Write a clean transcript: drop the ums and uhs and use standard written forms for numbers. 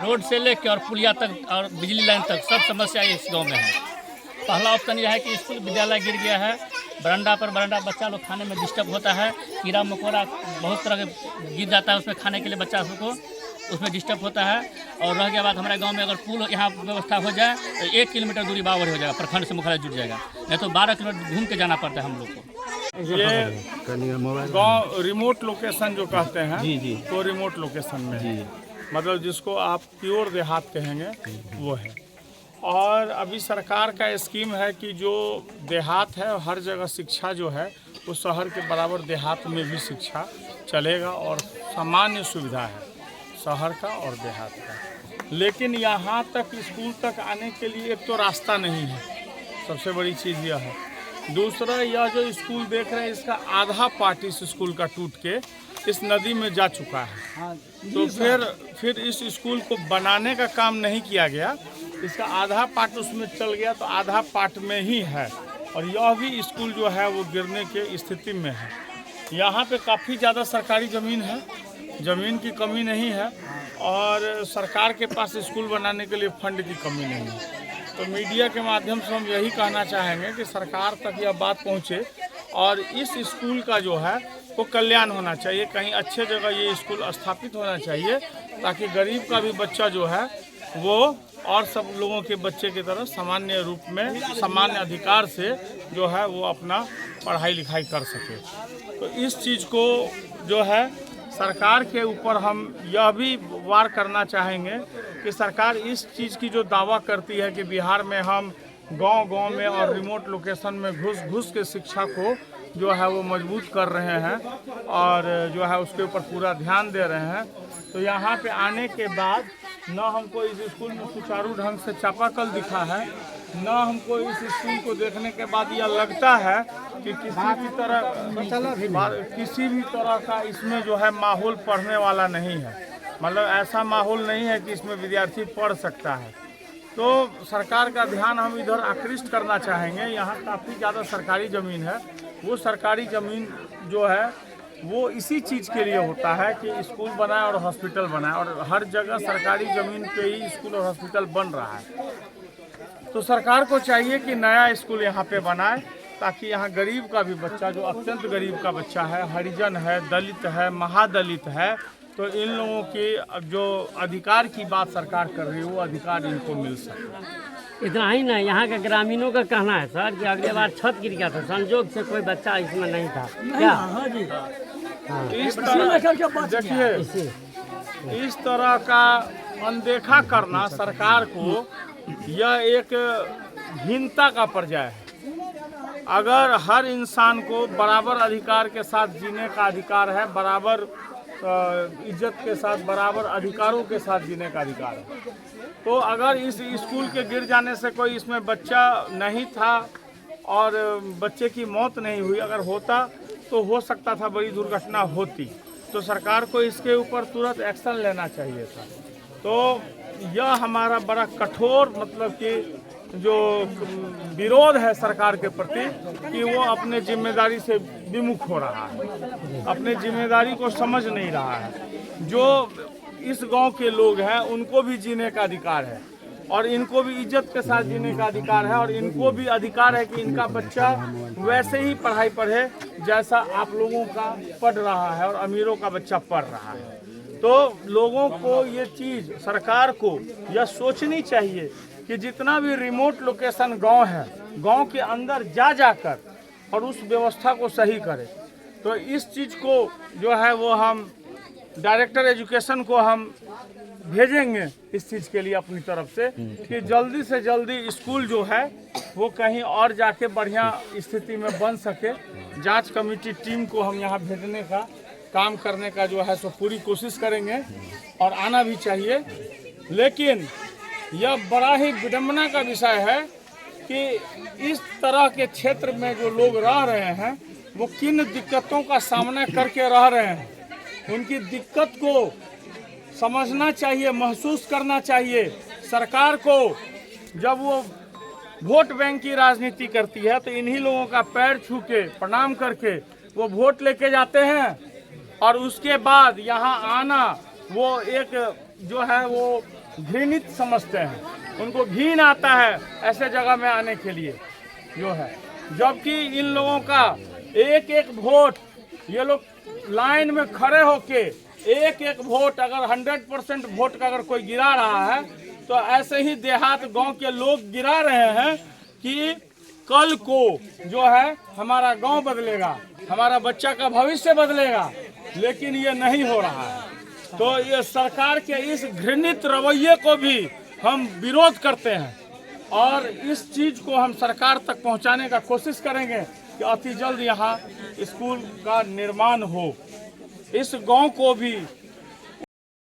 Road से लेकर और पुलिया तक और बिजली लाइन तक सब समस्या इस गांव में है। पहला ऑप्शन यह है कि स्कूल विद्यालय गिर गया है, बरंडा बच्चा लोग खाने में डिस्टर्ब होता है, कीड़ा मकोड़ा बहुत तरह के गिर जाता है, उसमें खाने के लिए बच्चा सबको उसमें डिस्टर्ब होता है। और रह गया बात हमारे गांव में अगर पुल यहाँ व्यवस्था हो जाए तो 1 किलोमीटर दूरी बावर हो जाएगा, प्रखंड से मुख्यालय जुट जाएगा, नहीं तो 12 किलोमीटर घूम के जाना पड़ता है हम लोग को। ये गांव रिमोट लोकेशन जो कहते हैं जी तो रिमोट लोकेशन में है, मतलब जिसको आप प्योर देहात कहेंगे वो है। और अभी सरकार का स्कीम है कि जो देहात है हर जगह शिक्षा जो है वो शहर के बराबर देहात में भी शिक्षा चलेगा और सामान्य सुविधा है शहर का और देहात का। लेकिन यहाँ तक स्कूल तक आने के लिए एक तो रास्ता नहीं है, सबसे बड़ी चीज़ यह है। दूसरा, यह जो स्कूल देख रहे हैं इसका आधा पार्ट इस स्कूल का टूट के इस नदी में जा चुका है। तो फिर इस स्कूल को बनाने का काम नहीं किया गया, इसका आधा पार्ट उसमें चल गया तो आधा पार्ट में ही है। और यह भी स्कूल जो है वो गिरने के स्थिति में है। यहाँ पे काफ़ी ज़्यादा सरकारी ज़मीन है, ज़मीन की कमी नहीं है और सरकार के पास स्कूल बनाने के लिए फंड की कमी नहीं है। तो मीडिया के माध्यम से हम यही कहना चाहेंगे कि सरकार तक यह बात पहुँचे और इस स्कूल का जो है वो कल्याण होना चाहिए, कहीं अच्छे जगह ये स्कूल स्थापित होना चाहिए ताकि गरीब का भी बच्चा जो है वो और सब लोगों के बच्चे की तरह सामान्य रूप में सामान्य अधिकार से जो है वो अपना पढ़ाई लिखाई कर सके। तो इस चीज़ को जो है सरकार के ऊपर हम यह भी वार करना चाहेंगे कि सरकार इस चीज़ की जो दावा करती है कि बिहार में हम गांव-गांव में और रिमोट लोकेशन में घुस के शिक्षा को जो है वो मजबूत कर रहे हैं और जो है उसके ऊपर पूरा ध्यान दे रहे हैं। तो यहाँ पे आने के बाद न हमको इस स्कूल में सुचारू ढंग से चापाकल दिखा है, न हमको इस स्कूल को देखने के बाद यह लगता है कि किसी भी तरह का इसमें जो है माहौल पढ़ने वाला नहीं है, मतलब ऐसा माहौल नहीं है कि इसमें विद्यार्थी पढ़ सकता है। तो सरकार का ध्यान हम इधर आकृष्ट करना चाहेंगे। यहाँ काफ़ी ज़्यादा सरकारी ज़मीन है, वो सरकारी ज़मीन जो है वो इसी चीज़ के लिए होता है कि स्कूल बनाए और हॉस्पिटल बनाए, और हर जगह सरकारी ज़मीन पे ही स्कूल और हॉस्पिटल बन रहा है। तो सरकार को चाहिए कि नया स्कूल यहाँ पे बनाए ताकि यहाँ गरीब का भी बच्चा, जो अत्यंत गरीब का बच्चा है, हरिजन है, दलित है, महादलित है, तो इन लोगों के जो अधिकार की बात सरकार कर रही है वो अधिकार इनको मिल सके। इतना ही नहीं, यहाँ के ग्रामीणों का कहना है सर कि अगले बार छत गिर गया था, संजोग से कोई बच्चा इसमें नहीं था क्या? इस तरह देखिए, इस तरह का अनदेखा करना सरकार को यह एक हीनता का पर्याय है। अगर हर इंसान को बराबर अधिकार के साथ जीने का अधिकार है, बराबर इज्जत के साथ, बराबर अधिकारों के साथ जीने का अधिकार है, तो अगर इस स्कूल के गिर जाने से कोई इसमें बच्चा नहीं था और बच्चे की मौत नहीं हुई, अगर होता तो हो सकता था बड़ी दुर्घटना होती, तो सरकार को इसके ऊपर तुरंत एक्शन लेना चाहिए था। तो यह हमारा बड़ा कठोर मतलब कि जो विरोध है सरकार के प्रति कि वो अपने जिम्मेदारी से विमुख हो रहा है, अपने जिम्मेदारी को समझ नहीं रहा है। जो इस गांव के लोग हैं उनको भी जीने का अधिकार है और इनको भी इज्जत के साथ जीने का अधिकार है और इनको भी अधिकार है कि इनका बच्चा वैसे ही पढ़ाई पढ़े जैसा आप लोगों का पढ़ रहा है और अमीरों का बच्चा पढ़ रहा है। तो लोगों को ये चीज़, सरकार को यह सोचनी चाहिए कि जितना भी रिमोट लोकेशन गांव है, गांव के अंदर जाकर और उस व्यवस्था को सही करे। तो इस चीज़ को जो है वो हम डायरेक्टर एजुकेशन को हम भेजेंगे इस चीज़ के लिए अपनी तरफ से कि जल्दी से जल्दी स्कूल जो है वो कहीं और जाके बढ़िया स्थिति में बन सके। जांच कमेटी टीम को हम यहाँ भेजने का काम करने का जो है सो पूरी कोशिश करेंगे और आना भी चाहिए। लेकिन यह बड़ा ही विडंबना का विषय है कि इस तरह के क्षेत्र में जो लोग रह रहे हैं वो किन दिक्कतों का सामना करके रह रहे हैं, उनकी दिक्कत को समझना चाहिए, महसूस करना चाहिए। सरकार को जब वो वोट बैंक की राजनीति करती है तो इन्हीं लोगों का पैर छू के प्रणाम करके वो वोट लेके जाते हैं और उसके बाद यहाँ आना वो एक जो है वो घृणित समझते हैं, उनको घिन आता है ऐसे जगह में आने के लिए जो है। जबकि इन लोगों का एक एक वोट, ये लोग लाइन में खड़े होके एक एक वोट, अगर 100% वोट का अगर कोई गिरा रहा है तो ऐसे ही देहात गांव के लोग गिरा रहे हैं कि कल को जो है हमारा गांव बदलेगा, हमारा बच्चा का भविष्य बदलेगा, लेकिन ये नहीं हो रहा है। तो ये सरकार के इस घृणित रवैये को भी हम विरोध करते हैं और इस चीज़ को हम सरकार तक पहुंचाने का कोशिश करेंगे कि अति जल्द यहाँ स्कूल का निर्माण हो। इस गांव को भी